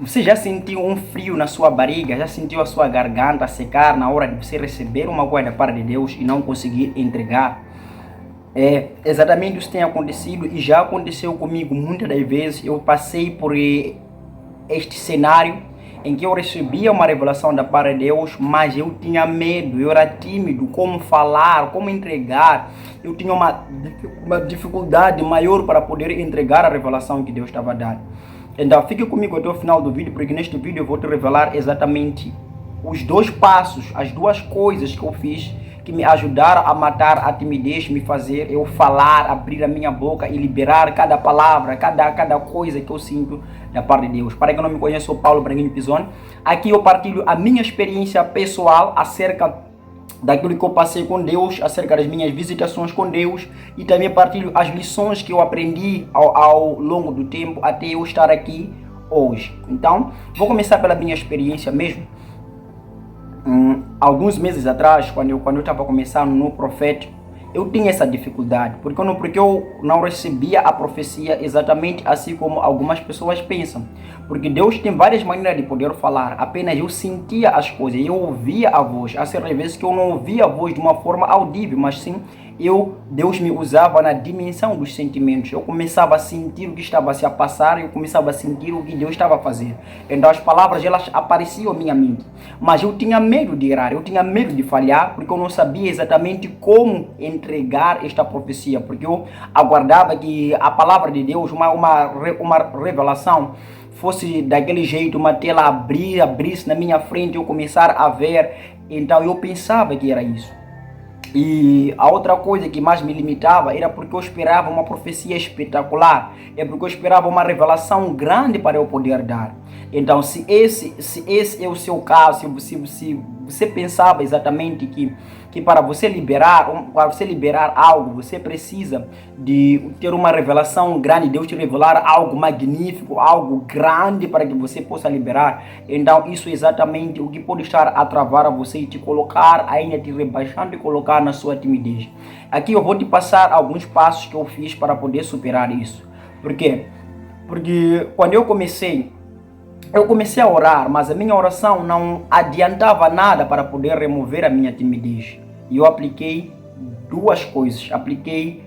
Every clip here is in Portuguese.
Você já sentiu um frio na sua barriga? Já sentiu a sua garganta secar na hora de você receber uma coisa da parte de Deus e não conseguir entregar? É, exatamente isso tem acontecido e já aconteceu comigo muitas das vezes. Eu passei por este cenário em que eu recebia uma revelação da parte de Deus, mas eu tinha medo, eu era tímido, como falar, como entregar. Eu tinha uma dificuldade maior para poder entregar a revelação que Deus estava dando. Então fique comigo até o final do vídeo, porque neste vídeo eu vou te revelar exatamente os dois passos, as duas coisas que eu fiz que me ajudaram a matar a timidez, me fazer eu falar, abrir a minha boca e liberar cada palavra, cada coisa que eu sinto da parte de Deus. Para quem não me conhece, eu sou Paulo Branguinho Pisoni. Aqui eu partilho a minha experiência pessoal acerca daquilo que eu passei com Deus, acerca das minhas visitações com Deus, e também partilho as lições que eu aprendi ao longo do tempo até eu estar aqui hoje. Então, vou começar pela minha experiência mesmo. Alguns meses atrás, quando eu estava começando no profético, eu tinha essa dificuldade, porque eu não recebia a profecia exatamente assim como algumas pessoas pensam. Porque Deus tem várias maneiras de poder falar, apenas eu sentia as coisas, eu ouvia a voz. Há certas vezes que eu não ouvia a voz de uma forma audível, mas sim Deus me usava na dimensão dos sentimentos. Eu começava a sentir o que estava se a passar, eu começava a sentir o que Deus estava a fazer. Então as palavras, elas apareciam na minha mente. Mas eu tinha medo de errar, eu tinha medo de falhar, porque eu não sabia exatamente como entregar esta profecia. Porque eu aguardava que a palavra de Deus, uma revelação, fosse daquele jeito, uma tela abrisse na minha frente, eu começar a ver. Então eu pensava que era isso. E a outra coisa que mais me limitava era porque eu esperava uma profecia espetacular, é porque eu esperava uma revelação grande para eu poder dar. Então, se esse é o seu caso, se você pensava exatamente que para você liberar algo, você precisa de ter uma revelação grande, Deus te revelar algo magnífico, algo grande para que você possa liberar. Então, isso é exatamente o que pode estar a travar a você e te colocar, ainda te rebaixando e colocar na sua timidez. Aqui eu vou te passar alguns passos que eu fiz para poder superar isso. Por quê? Porque quando eu comecei a orar, mas a minha oração não adiantava nada para poder remover a minha timidez. E eu apliquei duas coisas, apliquei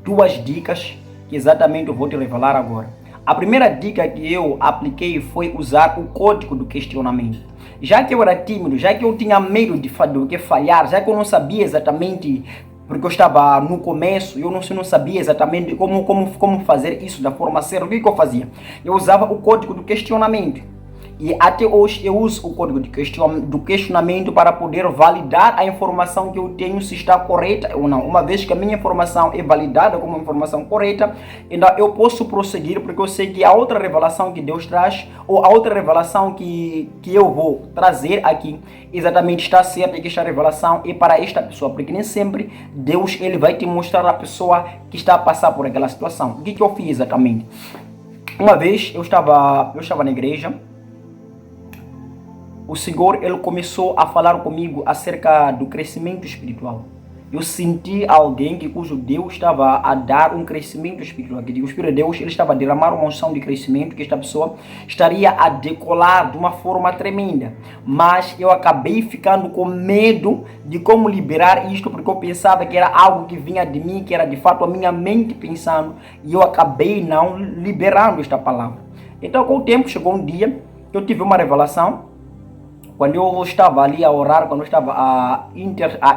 duas dicas que exatamente eu vou te revelar agora. A primeira dica que eu apliquei foi usar o código do questionamento. Já que eu era tímido, já que eu tinha medo de falhar, já que eu não sabia exatamente, porque eu estava no começo, eu não sabia exatamente como fazer isso da forma certa. O que eu fazia? Eu usava o código do questionamento. E até hoje eu uso o código do questionamento para poder validar a informação que eu tenho, se está correta ou não. Uma vez que a minha informação é validada como informação correta, então eu posso prosseguir, porque eu sei que a outra revelação que Deus traz, ou a outra revelação que eu vou trazer aqui, exatamente está certa, e que esta revelação é para esta pessoa, porque nem sempre Deus ele vai te mostrar a pessoa que está a passar por aquela situação. O que eu fiz exatamente? Uma vez eu estava na igreja. O Senhor ele começou a falar comigo acerca do crescimento espiritual. Eu senti alguém cujo Deus estava a dar um crescimento espiritual. Que o Espírito de Deus ele estava a derramar uma unção de crescimento, que esta pessoa estaria a decolar de uma forma tremenda. Mas eu acabei ficando com medo de como liberar isto, porque eu pensava que era algo que vinha de mim, que era de fato a minha mente pensando, e eu acabei não liberando esta palavra. Então, com o tempo, chegou um dia que eu tive uma revelação. Quando eu estava ali a orar, quando eu estava a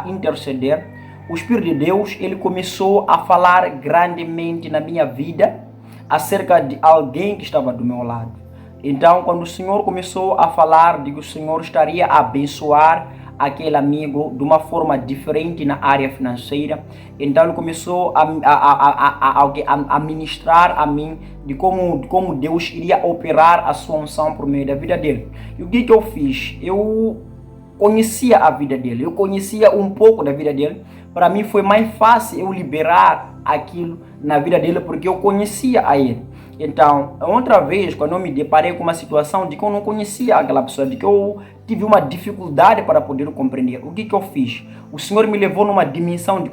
interceder, o Espírito de Deus ele começou a falar grandemente na minha vida acerca de alguém que estava do meu lado. Então, quando o Senhor começou a falar de que o Senhor estaria a abençoar aquele amigo de uma forma diferente na área financeira, então ele começou a ministrar a mim de como Deus iria operar a sua unção por meio da vida dele. E o que eu fiz? Eu conhecia a vida dele, eu conhecia um pouco da vida dele. Para mim foi mais fácil eu liberar aquilo na vida dele, porque eu conhecia a ele. Então, outra vez, quando eu me deparei com uma situação de que eu não conhecia aquela pessoa, de que eu tive uma dificuldade para poder compreender, o que eu fiz? O Senhor me levou numa dimensão de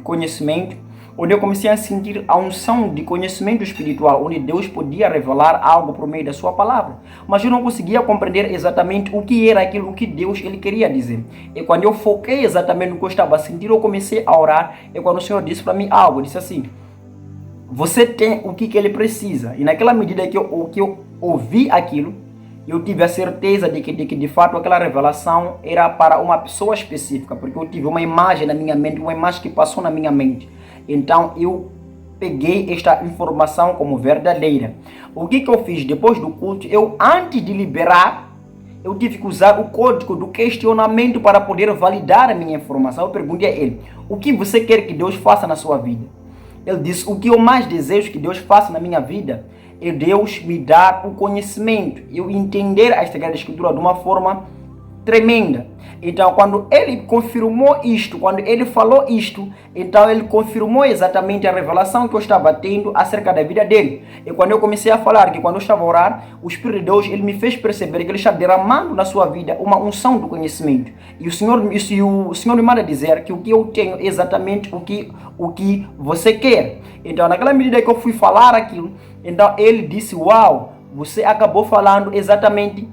conhecimento, onde eu comecei a sentir a unção de conhecimento espiritual, onde Deus podia revelar algo por meio da sua palavra. Mas eu não conseguia compreender exatamente o que era aquilo que Deus ele queria dizer. E quando eu foquei exatamente no que eu estava sentindo, eu comecei a orar. E quando o Senhor disse para mim algo, disse assim: você tem o que ele precisa. E naquela medida que eu ouvi aquilo, eu tive a certeza de que de fato aquela revelação era para uma pessoa específica, porque eu tive uma imagem na minha mente, uma imagem que passou na minha mente. Então eu peguei esta informação como verdadeira. O que eu fiz depois do culto? Eu, antes de liberar, eu tive que usar o código do questionamento para poder validar a minha informação. Eu perguntei a ele: o que você quer que Deus faça na sua vida? Ele disse: o que eu mais desejo que Deus faça na minha vida é Deus me dar o conhecimento, eu entender a Sagrada Escritura de uma forma tremenda. Então, quando ele confirmou isto, quando ele falou isto, então ele confirmou exatamente a revelação que eu estava tendo acerca da vida dele. E quando eu comecei a falar que quando eu estava a orar, o Espírito de Deus ele me fez perceber que ele está derramando na sua vida uma unção do conhecimento. E o Senhor me manda dizer que o que eu tenho é exatamente o que você quer. Então, naquela medida que eu fui falar aquilo, então ele disse: uau, você acabou falando exatamente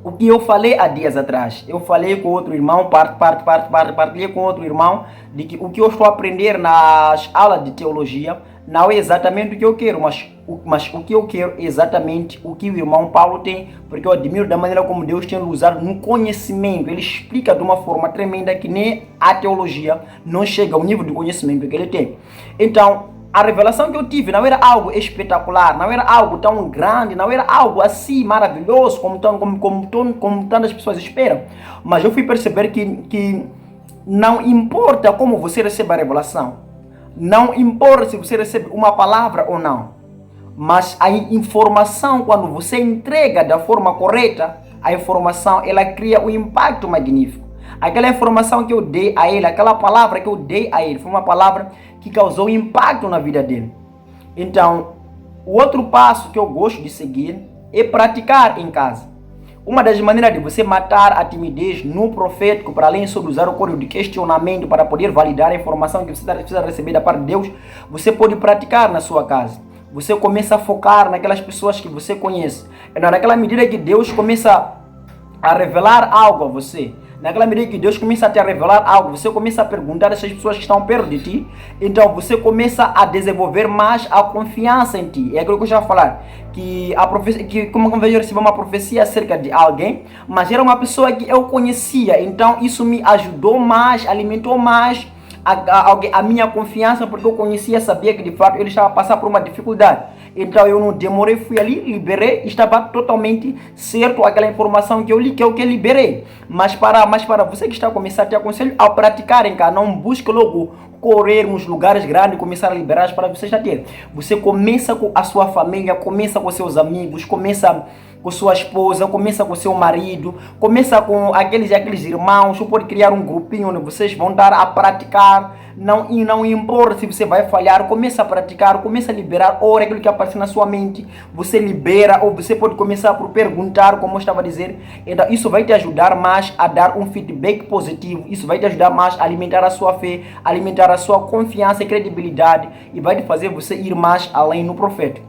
o que eu falei há dias atrás. Eu falei com outro irmão, partilhei com outro irmão de que o que eu estou a aprender nas aulas de teologia não é exatamente o que eu quero, mas o que eu quero é exatamente o que o irmão Paulo tem, porque eu admiro da maneira como Deus tem usado no conhecimento. Ele explica de uma forma tremenda que nem a teologia não chega ao nível de conhecimento que ele tem. Então, a revelação que eu tive não era algo espetacular, não era algo tão grande, não era algo assim maravilhoso como tantas pessoas esperam. Mas eu fui perceber que não importa como você recebe a revelação, não importa se você recebe uma palavra ou não, mas a informação, quando você entrega da forma correta, a informação ela cria um impacto magnífico. Aquela informação que eu dei a ele, aquela palavra que eu dei a ele, foi uma palavra que causou impacto na vida dele. Então, o outro passo que eu gosto de seguir é praticar em casa. Uma das maneiras de você matar a timidez no profético, para além de usar o código de questionamento para poder validar a informação que você precisa receber da parte de Deus, você pode praticar na sua casa. Você começa a focar naquelas pessoas que você conhece. É naquela medida que Deus começa a revelar algo a você, naquela medida que Deus começa a te revelar algo, você começa a perguntar a essas pessoas que estão perto de ti, então você começa a desenvolver mais a confiança em ti. É aquilo que eu já falar, que a profecia, que como eu recebi uma profecia acerca de alguém, mas era uma pessoa que eu conhecia, então isso me ajudou mais, alimentou mais a minha confiança, porque eu conhecia, sabia que de fato ele estava passando por uma dificuldade. Então eu não demorei, fui ali, liberei, estava totalmente certo aquela informação que eu li, que eu liberei. Mas para você que está a começar, te aconselho a praticar em casa, não busque logo correr nos lugares grandes e começar a liberar para você já ter. Você começa com a sua família, começa com seus amigos, começa com sua esposa, começa com seu marido, começa com aqueles irmãos, ou pode criar um grupinho onde vocês vão dar a praticar, não importa se você vai falhar, começa a praticar, começa a liberar, ora aquilo que aparece na sua mente, você libera, ou você pode começar por perguntar, como eu estava a dizer. Então isso vai te ajudar mais a dar um feedback positivo, isso vai te ajudar mais a alimentar a sua fé, alimentar a sua confiança e credibilidade, e vai te fazer você ir mais além no profeta.